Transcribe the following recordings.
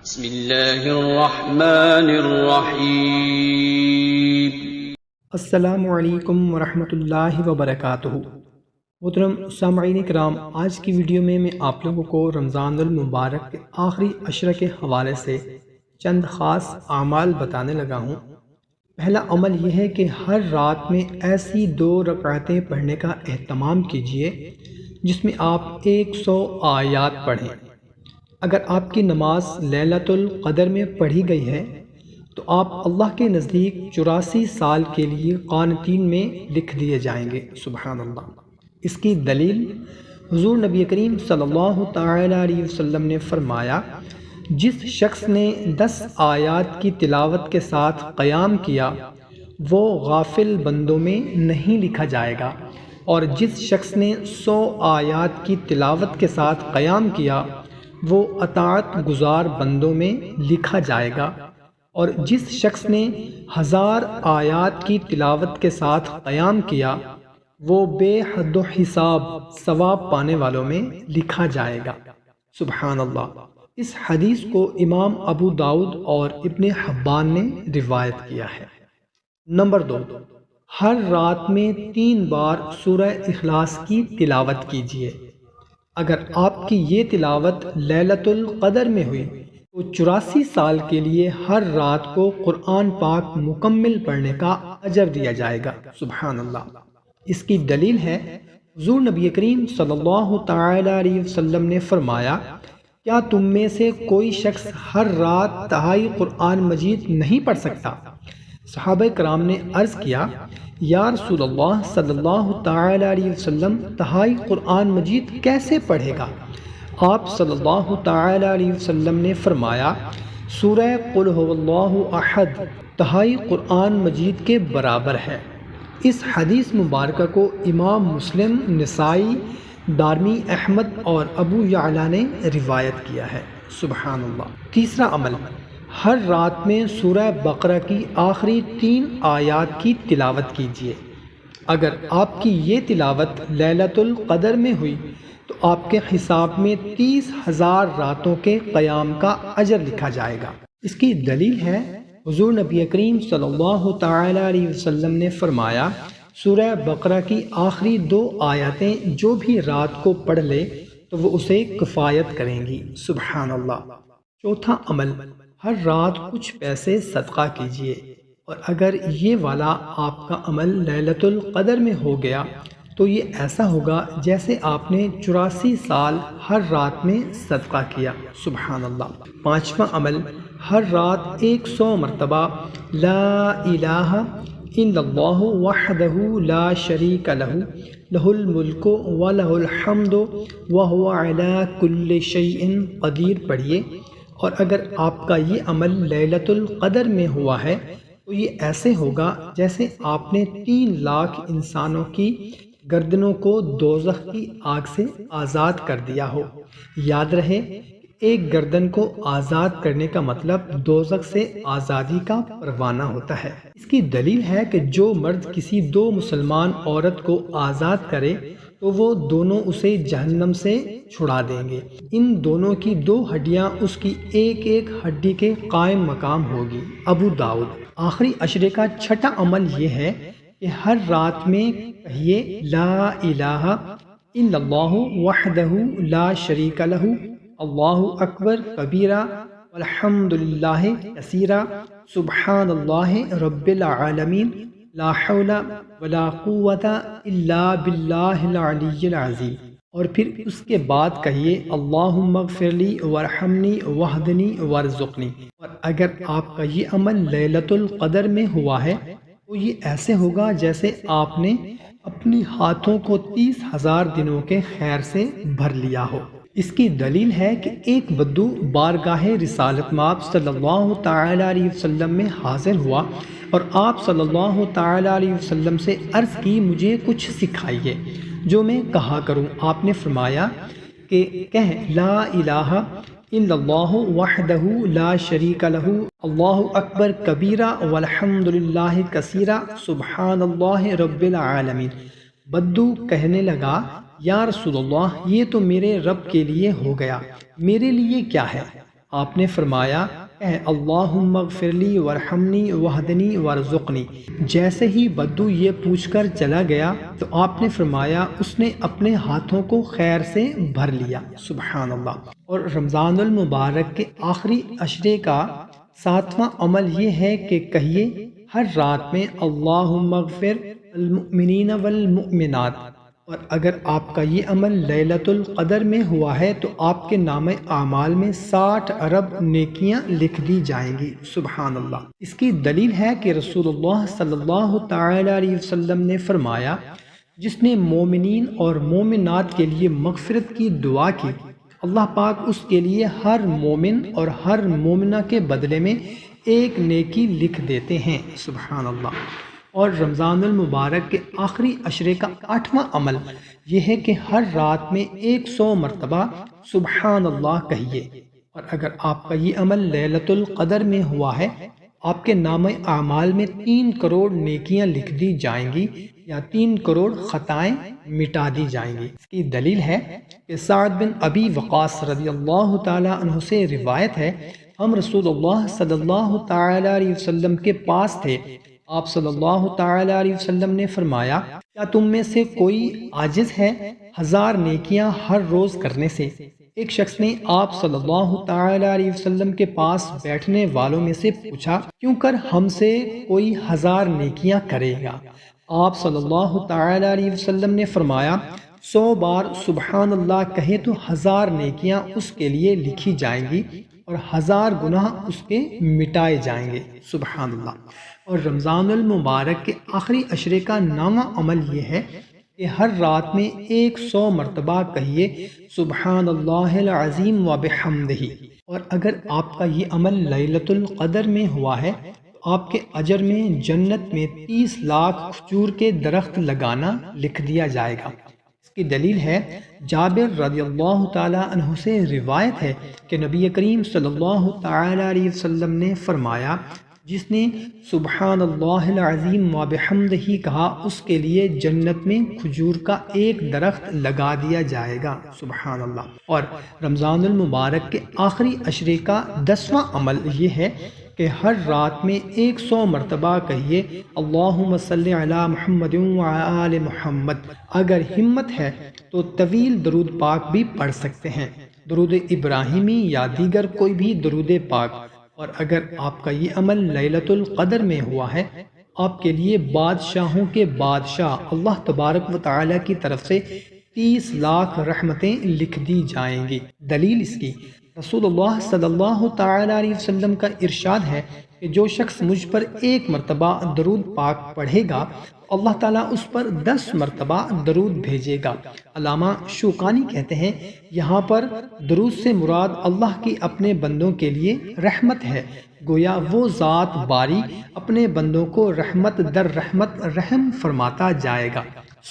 بسم اللہ الرحمن الرحیم۔ السلام علیکم ورحمۃ اللہ وبرکاتہ۔ محترم سامعین کرام، آج کی ویڈیو میں آپ لوگوں کو رمضان المبارک کے آخری عشرہ کے حوالے سے چند خاص اعمال بتانے لگا ہوں۔ پہلا عمل یہ ہے کہ ہر رات میں ایسی 2 رکعتیں پڑھنے کا اہتمام کیجیے جس میں آپ 100 آیات پڑھیں۔ اگر آپ کی نماز لیلۃ القدر میں پڑھی گئی ہے تو آپ اللہ کے نزدیک 84 سال کے لیے قانتین میں لکھ دیے جائیں گے۔ سبحان اللہ۔ اس کی دلیل حضور نبی کریم صلی اللہ تعالی علیہ وسلم نے فرمایا، جس شخص نے 10 آیات کی تلاوت کے ساتھ قیام کیا وہ غافل بندوں میں نہیں لکھا جائے گا، اور جس شخص نے 100 آیات کی تلاوت کے ساتھ قیام کیا وہ اطاعت گزار بندوں میں لکھا جائے گا، اور جس شخص نے 1000 آیات کی تلاوت کے ساتھ قیام کیا وہ بے حد و حساب ثواب پانے والوں میں لکھا جائے گا۔ سبحان اللہ۔ اس حدیث کو امام ابو داؤد اور ابن حبان نے روایت کیا ہے۔ نمبر 2، ہر رات میں 3 بار سورہ اخلاص کی تلاوت کیجیے۔ اگر آپ کی یہ تلاوت لیلۃ القدر میں ہوئی تو 84 سال کے لیے ہر رات کو قرآن پاک مکمل پڑھنے کا اجر دیا جائے گا۔ سبحان اللہ۔ اس کی دلیل ہے حضور نبی کریم صلی اللہ تعالی علیہ وسلم نے فرمایا، کیا تم میں سے کوئی شخص ہر رات تہائی قرآن مجید نہیں پڑھ سکتا؟ صحابہ کرام نے عرض کیا، یا رسول اللہ صلی اللہ تعالی علیہ وسلم تہائی قرآن مجید کیسے پڑھے گا؟ آپ صلی اللہ تعالی علیہ وسلم نے فرمایا، سورہ قل هو اللہ احد تہائی قرآن مجید کے برابر ہے۔ اس حدیث مبارکہ کو امام مسلم، نسائی، دارمی احمد اور ابو یعلا نے روایت کیا ہے۔ سبحان اللہ۔ تیسرا عمل، ہر رات میں سورہ بقرہ کی آخری 3 آیات کی تلاوت کیجیے۔ اگر آپ کی یہ تلاوت لیلۃ القدر میں ہوئی تو آپ کے حساب میں 30,000 راتوں کے قیام کا اجر لکھا جائے گا۔ اس کی دلیل ہے حضور نبی کریم صلی اللہ تعالی علیہ وسلم نے فرمایا، سورہ بقرہ کی آخری 2 آیاتیں جو بھی رات کو پڑھ لے تو وہ اسے کفایت کریں گی۔ سبحان اللہ۔ چوتھا عمل، ہر رات کچھ پیسے صدقہ کیجیے، اور اگر یہ والا آپ کا عمل لیلۃ القدر میں ہو گیا تو یہ ایسا ہوگا جیسے آپ نے 84 سال ہر رات میں صدقہ کیا۔ سبحان اللہ۔ پانچواں عمل، ہر رات 100 مرتبہ لا الہ الا اللہ وحدہ لا شریک لہ لہ الملک ولہ الحمد وہو علی کل شیء قدیر پڑھیے، اور اگر آپ کا یہ عمل لیلۃ القدر میں ہوا ہے تو یہ ایسے ہوگا جیسے آپ نے 3 لاکھ انسانوں کی گردنوں کو دوزخ کی آگ سے آزاد کر دیا ہو۔ یاد رہے، ایک گردن کو آزاد کرنے کا مطلب دوزخ سے آزادی کا پروانہ ہوتا ہے۔ اس کی دلیل ہے کہ جو مرد کسی 2 مسلمان عورت کو آزاد کرے تو وہ دونوں اسے جہنم سے چھڑا دیں گے۔ ان دونوں کی 2 ہڈیاں اس کی ایک ایک ہڈی کے قائم مقام ہوگی۔ ابو داؤد۔ آخری عشرے کا چھٹا عمل یہ ہے کہ ہر رات میں کہیے، لا الہ الا اللہ وحدہ لا شریک لہ اللہ اکبر کبیرہ والحمد للہ کثیرہ سبحان اللہ رب العالمین لا حول ولا قوت الا باللہ العلی العظیم، اور پھر اس کے بعد کہیے، اللہم اغفر لی وارحمنی واہدنی وارزقنی۔ اور اگر آپ کا یہ عمل لیلۃ القدر میں ہوا ہے تو یہ ایسے ہوگا جیسے آپ نے اپنی ہاتھوں کو 30,000 دنوں کے خیر سے بھر لیا ہو۔ اس کی دلیل ہے کہ ایک بدو بارگاہ رسالت مآب صلی اللہ تعالی علیہ وسلم میں حاضر ہوا اور آپ صلی اللہ تعالی علیہ وسلم سے عرض کی، مجھے کچھ سکھائیے جو میں کہا کروں۔ آپ نے فرمایا کہ کہہ، لا الہ الا اللہ وحدہ لا شریک لہ اللہ اکبر کبیرہ والحمد للہ کثیرہ سبحان اللہ رب العالمین۔ بدو کہنے لگا، یا رسول اللہ، یہ تو میرے رب کے لیے ہو گیا، میرے لیے کیا ہے؟ آپ نے فرمایا اے اللہم اغفر لی ورحمنی وہدنی ورزقنی۔ جیسے ہی بدو یہ پوچھ کر چلا گیا تو آپ نے فرمایا اس نے اپنے ہاتھوں کو خیر سے بھر لیا۔ سبحان اللہ۔ اور رمضان المبارک کے آخری عشرے کا 7واں عمل یہ ہے کہ کہیے ہر رات میں اللہم اغفر المؤمنین والمؤمنات، اور اگر آپ کا یہ عمل لیلۃ القدر میں ہوا ہے تو آپ کے نام اعمال میں 60 ارب نیکیاں لکھ دی جائیں گی۔ سبحان اللہ۔ اس کی دلیل ہے کہ رسول اللہ صلی اللہ تعالی علیہ وسلم نے فرمایا جس نے مومنین اور مومنات کے لیے مغفرت کی دعا کی، اللہ پاک اس کے لیے ہر مومن اور ہر مومنہ کے بدلے میں ایک نیکی لکھ دیتے ہیں۔ سبحان اللہ۔ اور رمضان المبارک کے آخری عشرے کا 8واں عمل یہ ہے کہ ہر رات میں 100 مرتبہ سبحان اللہ کہیے، اور اگر آپ کا یہ عمل لیلۃ القدر میں ہوا ہے آپ کے نام اعمال میں 3 کروڑ نیکیاں لکھ دی جائیں گی یا 3 کروڑ خطائیں مٹا دی جائیں گی۔ اس کی دلیل ہے کہ سعد بن ابی وقاص رضی اللہ تعالی عنہ سے روایت ہے ہم رسول اللہ صلی اللہ تعالی علیہ وسلم کے پاس تھے، آپ صلی اللہ تعالی علیہ وسلم نے فرمایا کیا تم میں سے کوئی عاجز ہے 1000 نیکیاں ہر روز کرنے سے؟ ایک شخص نے آپ صلی اللہ تعالی علیہ وسلم کے پاس بیٹھنے والوں میں سے پوچھا کیوں کر ہم سے کوئی 1000 نیکیاں کرے گا؟ آپ صلی اللہ تعالی علیہ وسلم نے فرمایا 100 بار سبحان اللہ کہے تو 1000 نیکیاں اس کے لیے لکھی جائیں گی اور 1000 گناہ اس کے مٹائے جائیں گے۔ سبحان اللہ۔ اور رمضان المبارک کے آخری عشرے کا 9واں عمل یہ ہے کہ ہر رات میں 100 مرتبہ کہیے سبحان اللہ العظیم وبحمدہ، اور اگر آپ کا یہ عمل لیلۃ القدر میں ہوا ہے تو آپ کے اجر میں جنت میں 30 لاکھ کھجور کے درخت لگانا لکھ دیا جائے گا۔ اس کی دلیل ہے جابر رضی اللہ تعالی عنہ سے روایت ہے کہ نبی کریم صلی اللہ تعالی علیہ وسلم نے فرمایا جس نے سبحان اللہ العظیم وبحمدہ کہا اس کے لیے جنت میں کھجور کا ایک درخت لگا دیا جائے گا۔ سبحان اللہ۔ اور رمضان المبارک کے آخری عشرے کا 10واں عمل یہ ہے کہ ہر رات میں 100 مرتبہ کہیے اللہم صلی علی محمد وعلی محمد۔ اگر ہمت ہے تو طویل درود پاک بھی پڑھ سکتے ہیں، درود ابراہیمی یا دیگر کوئی بھی درود پاک۔ اور اگر آپ کا یہ عمل لیلۃ القدر میں ہوا ہے آپ کے لیے بادشاہوں کے بادشاہ اللہ تبارک و تعالی کی طرف سے 30 لاکھ رحمتیں لکھ دی جائیں گی۔ دلیل اس کی رسول اللہ صلی اللہ تعالی علیہ وسلم کا ارشاد ہے کہ جو شخص مجھ پر 1 مرتبہ درود پاک پڑھے گا اللہ تعالیٰ اس پر 10 مرتبہ درود بھیجے گا۔ علامہ شوکانی کہتے ہیں یہاں پر درود سے مراد اللہ کی اپنے بندوں کے لیے رحمت ہے، گویا وہ ذات باری اپنے بندوں کو رحمت در رحمت رحم فرماتا جائے گا۔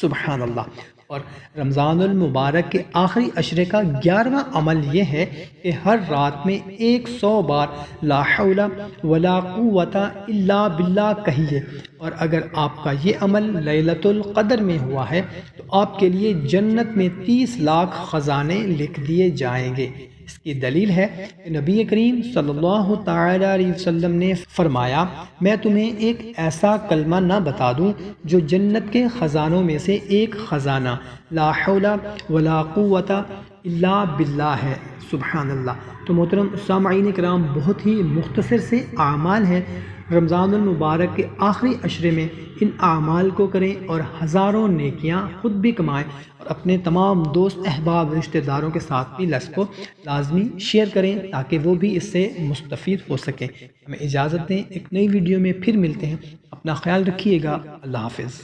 سبحان اللہ۔ اور رمضان المبارک کے آخری عشرے کا 11واں عمل یہ ہے کہ ہر رات میں 100 بار لا حول ولا قوت الا باللہ کہیے، اور اگر آپ کا یہ عمل لیلۃ القدر میں ہوا ہے تو آپ کے لیے جنت میں 30 لاکھ خزانے لکھ دیے جائیں گے۔ اس کی دلیل ہے کہ نبی کریم صلی اللہ تعالی علیہ وسلم نے فرمایا میں تمہیں ایک ایسا کلمہ نہ بتا دوں جو جنت کے خزانوں میں سے ایک خزانہ لا حول ولا قوت الا باللہ ہے۔ سبحان اللہ۔ تو محترم سامعین کرام بہت ہی مختصر سے اعمال ہیں، رمضان المبارک کے آخری عشرے میں ان اعمال کو کریں اور ہزاروں نیکیاں خود بھی کمائیں اور اپنے تمام دوست احباب رشتہ داروں کے ساتھ بھی اس کو لازمی شیئر کریں تاکہ وہ بھی اس سے مستفید ہو سکیں۔ ہمیں اجازت دیں، ایک نئی ویڈیو میں پھر ملتے ہیں، اپنا خیال رکھیے گا، اللہ حافظ۔